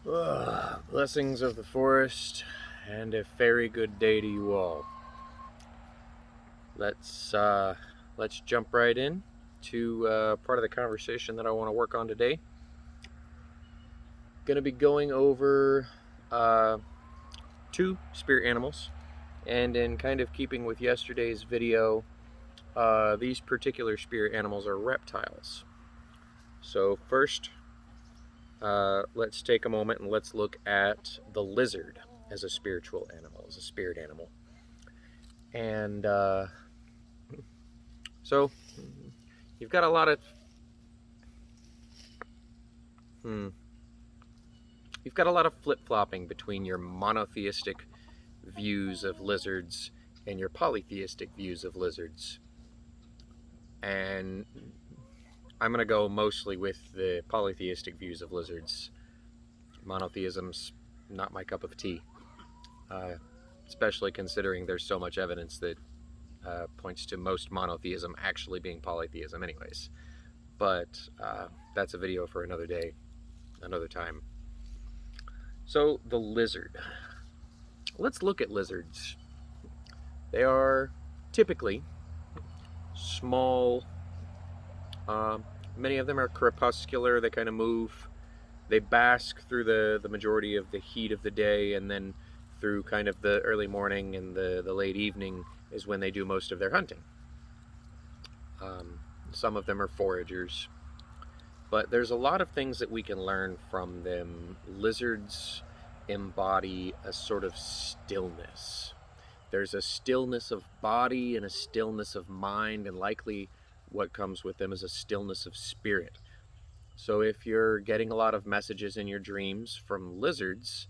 Blessings of the forest, and a very good day to you all. Let's jump right in to part of the conversation that I want to work on today. Going to be going over two spirit animals, and in kind of keeping with yesterday's video, these particular spirit animals are reptiles. So first, let's take a moment and let's look at the lizard as a spiritual animal, as a spirit animal. And so you've got a lot of flip-flopping between your monotheistic views of lizards and your polytheistic views of lizards. And I'm going to go mostly with the polytheistic views of lizards. Monotheism's not my cup of tea, especially considering there's so much evidence that points to most monotheism actually being polytheism anyways. But that's a video for another day, another time. So the lizard. Let's look at lizards. They are typically small. Many of them are crepuscular. They kind of move. They bask through the majority of the heat of the day, and then through kind of the early morning and the late evening is when they do most of their hunting. Some of them are foragers. But there's a lot of things that we can learn from them. Lizards embody a sort of stillness. There's a stillness of body and a stillness of mind, and likely what comes with them is a stillness of spirit. So if you're getting a lot of messages in your dreams from lizards,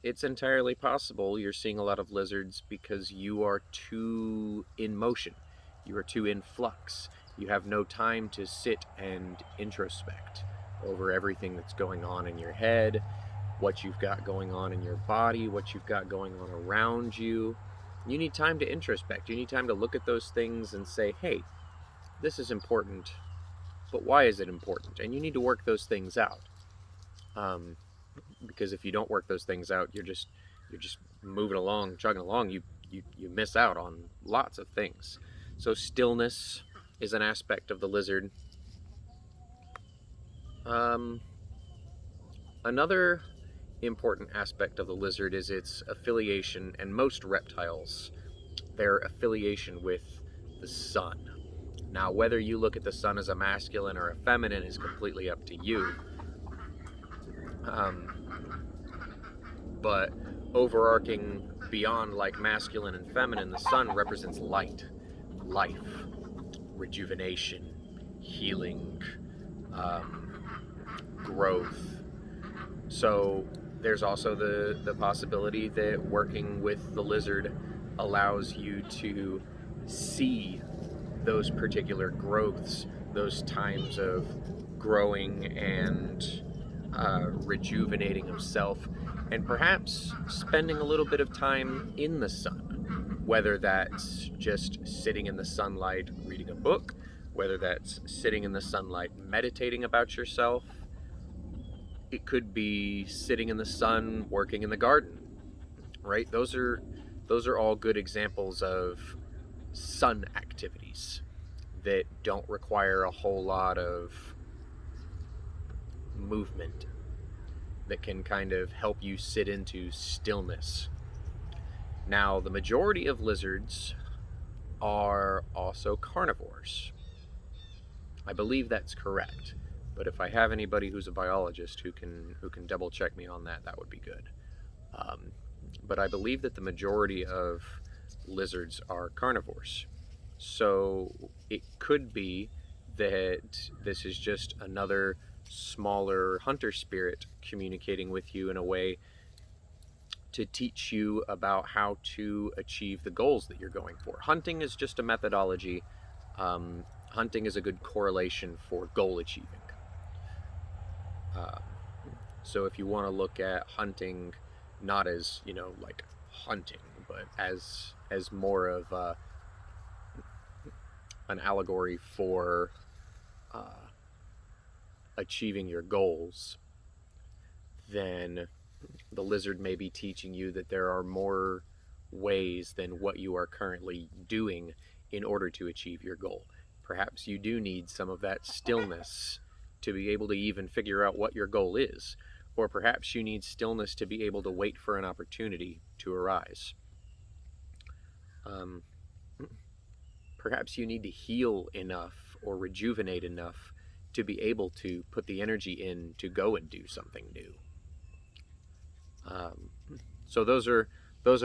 it's entirely possible you're seeing a lot of lizards because you are too in motion. You are too in flux. You have no time to sit and introspect over everything that's going on in your head, what you've got going on in your body, what you've got going on around you. You need time to introspect. You need time to look at those things and say, hey, this is important, but why is it important? And you need to work those things out. Because if you don't work those things out, you're just moving along, chugging along. You miss out on lots of things. So stillness is an aspect of the lizard. Another important aspect of the lizard is its affiliation, and most reptiles, their affiliation with the sun. Now, whether you look at the sun as a masculine or a feminine is completely up to you. But overarching beyond like masculine and feminine, the sun represents light, life, rejuvenation, healing, growth. So there's also the possibility that working with the lizard allows you to see those particular growths, those times of growing and rejuvenating of self, and perhaps spending a little bit of time in the sun, whether that's just sitting in the sunlight reading a book, whether that's sitting in the sunlight meditating about yourself. It could be sitting in the sun working in the garden, right? Those are all good examples of sun activities that don't require a whole lot of movement, that can kind of help you sit into stillness. Now, the majority of lizards are also carnivores. I believe that's correct, but if I have anybody who's a biologist who can double check me on that, that would be good. But I believe that the majority of lizards are carnivores. So it could be that this is just another smaller hunter spirit communicating with you in a way to teach you about how to achieve the goals that you're going for. Hunting is just a methodology. Hunting is a good correlation for goal achieving. So if you want to look at hunting not as, like hunting, but as more of an allegory for achieving your goals, then the lizard may be teaching you that there are more ways than what you are currently doing in order to achieve your goal. Perhaps you do need some of that stillness to be able to even figure out what your goal is. Or perhaps you need stillness to be able to wait for an opportunity to arise. Um, Perhaps you need to heal enough or rejuvenate enough to be able to put the energy in to go and do something new. Um, so those are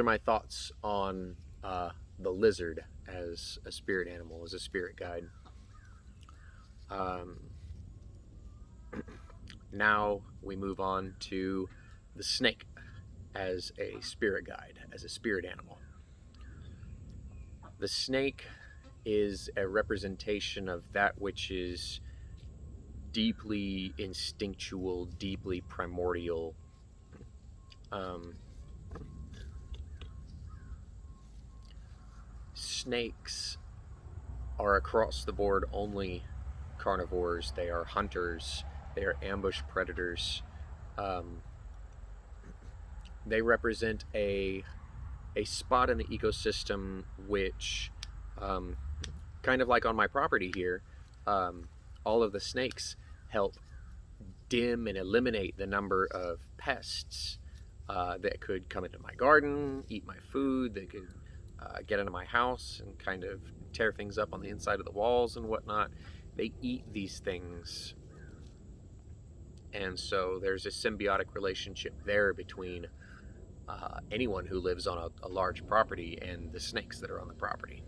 my thoughts on the lizard as a spirit animal, as a spirit guide. Um, Now we move on to the snake as a spirit guide, as a spirit animal. The snake is a representation of that which is deeply instinctual, deeply primordial. Um, Snakes are across the board only carnivores. They are hunters. They are ambush predators. Um, they represent a spot in the ecosystem which, um, kind of like on my property here, all of the snakes help dim and eliminate the number of pests that could come into my garden, eat my food, that could get into my house and kind of tear things up on the inside of the walls and whatnot. They eat these things. And so there's a symbiotic relationship there between anyone who lives on a large property and the snakes that are on the property.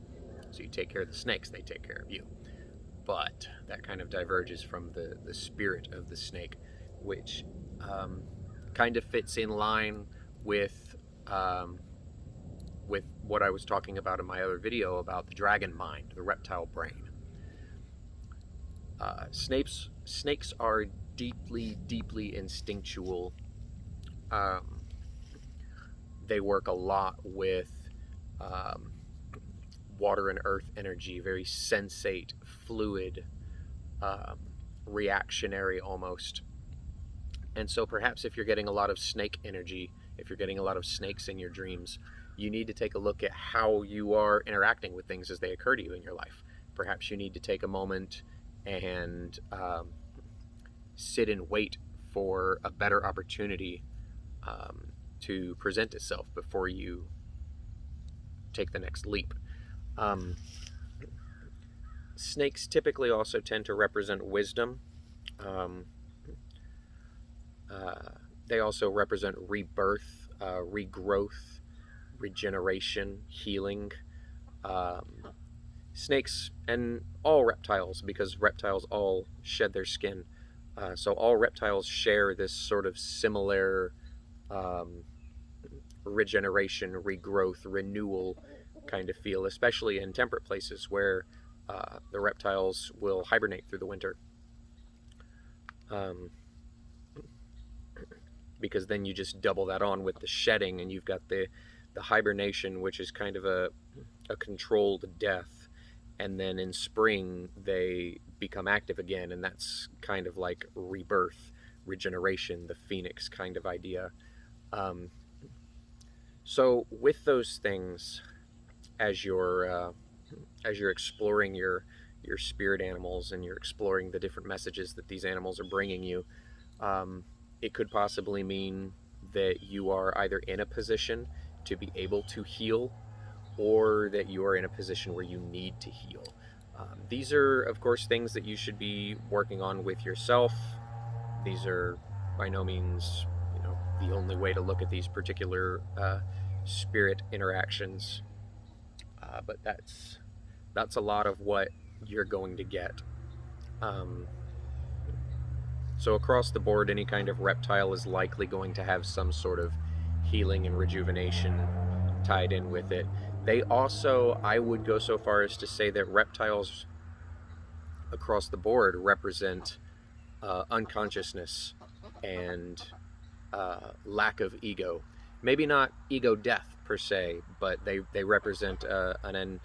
So you take care of the snakes, they take care of you. But that kind of diverges from the spirit of the snake, which kind of fits in line um, with what I was talking about in my other video about the dragon mind, the reptile brain. Snakes are deeply, deeply instinctual. Um, they work a lot with um, water and earth energy, very sensate, fluid, um, reactionary almost. And so perhaps if you're getting a lot of snake energy, if you're getting a lot of snakes in your dreams, you need to take a look at how you are interacting with things as they occur to you in your life. Perhaps you need to take a moment and sit and wait for a better opportunity to present itself before you take the next leap. Um, Snakes typically also tend to represent wisdom. Um, they also represent rebirth, regrowth, regeneration, healing. Um, Snakes and all reptiles, because reptiles all shed their skin. So all reptiles share this sort of similar um, regeneration, regrowth, renewal kind of feel, especially in temperate places where the reptiles will hibernate through the winter. Um, because then you just double that on with the shedding, and you've got the hibernation, which is kind of a controlled death, and then in spring they become active again, and that's kind of like rebirth, regeneration, the phoenix kind of idea. Um, so with those things, as you're exploring your spirit animals and you're exploring the different messages that these animals are bringing you, um, it could possibly mean that you are either in a position to be able to heal or that you are in a position where you need to heal. These are, of course, things that you should be working on with yourself. These are by no means, the only way to look at these particular spirit interactions. But that's a lot of what you're going to get. Um, So across the board, any kind of reptile is likely going to have some sort of healing and rejuvenation tied in with it. They also, I would go so far as to say that reptiles across the board represent unconsciousness and lack of ego. Maybe not ego death per se, but they represent an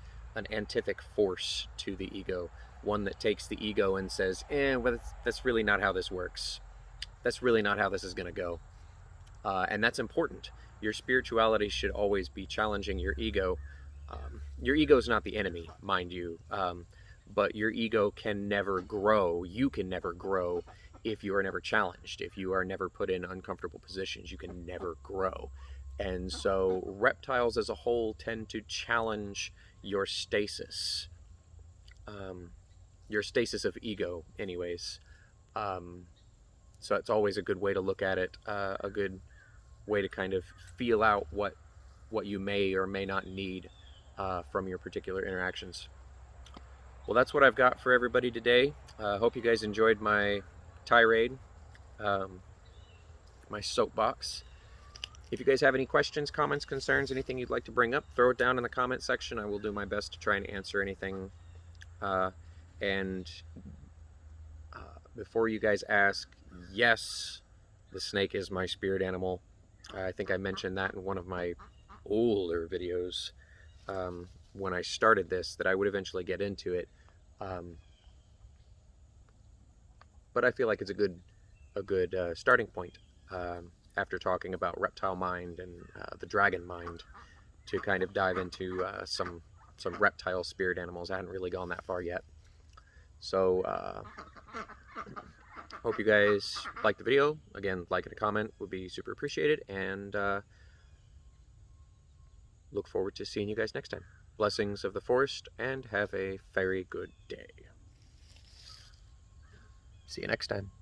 antithetic force to the ego, one that takes the ego and says, well, that's really not how this works. That's really not how this is going to go. And that's important. Your spirituality should always be challenging your ego. Your ego is not the enemy, mind you, but your ego can never grow. You can never grow if you are never challenged. If you are never put in uncomfortable positions, you can never grow. And so reptiles as a whole tend to challenge your um, stasis of ego, anyways. Um, so it's always a good way to look at it, a good way to kind of feel out what you may or may not need from your particular interactions. Well, that's what I've got for everybody today. Hope you guys enjoyed my tirade, um, my soapbox. If you guys have any questions, comments, concerns, anything you'd like to bring up, throw it down in the comment section. I will do my best to try and answer anything. And before you guys ask, yes, the snake is my spirit animal. I think I mentioned that in one of my older videos when I started this, that I would eventually get into it. But I feel like it's a good starting point after talking about reptile mind and the dragon mind to kind of dive into some reptile spirit animals. I hadn't really gone that far yet. So hope you guys liked the video. Again, like and a comment would be super appreciated, and look forward to seeing you guys next time. Blessings of the forest, and have a very good day. See you next time.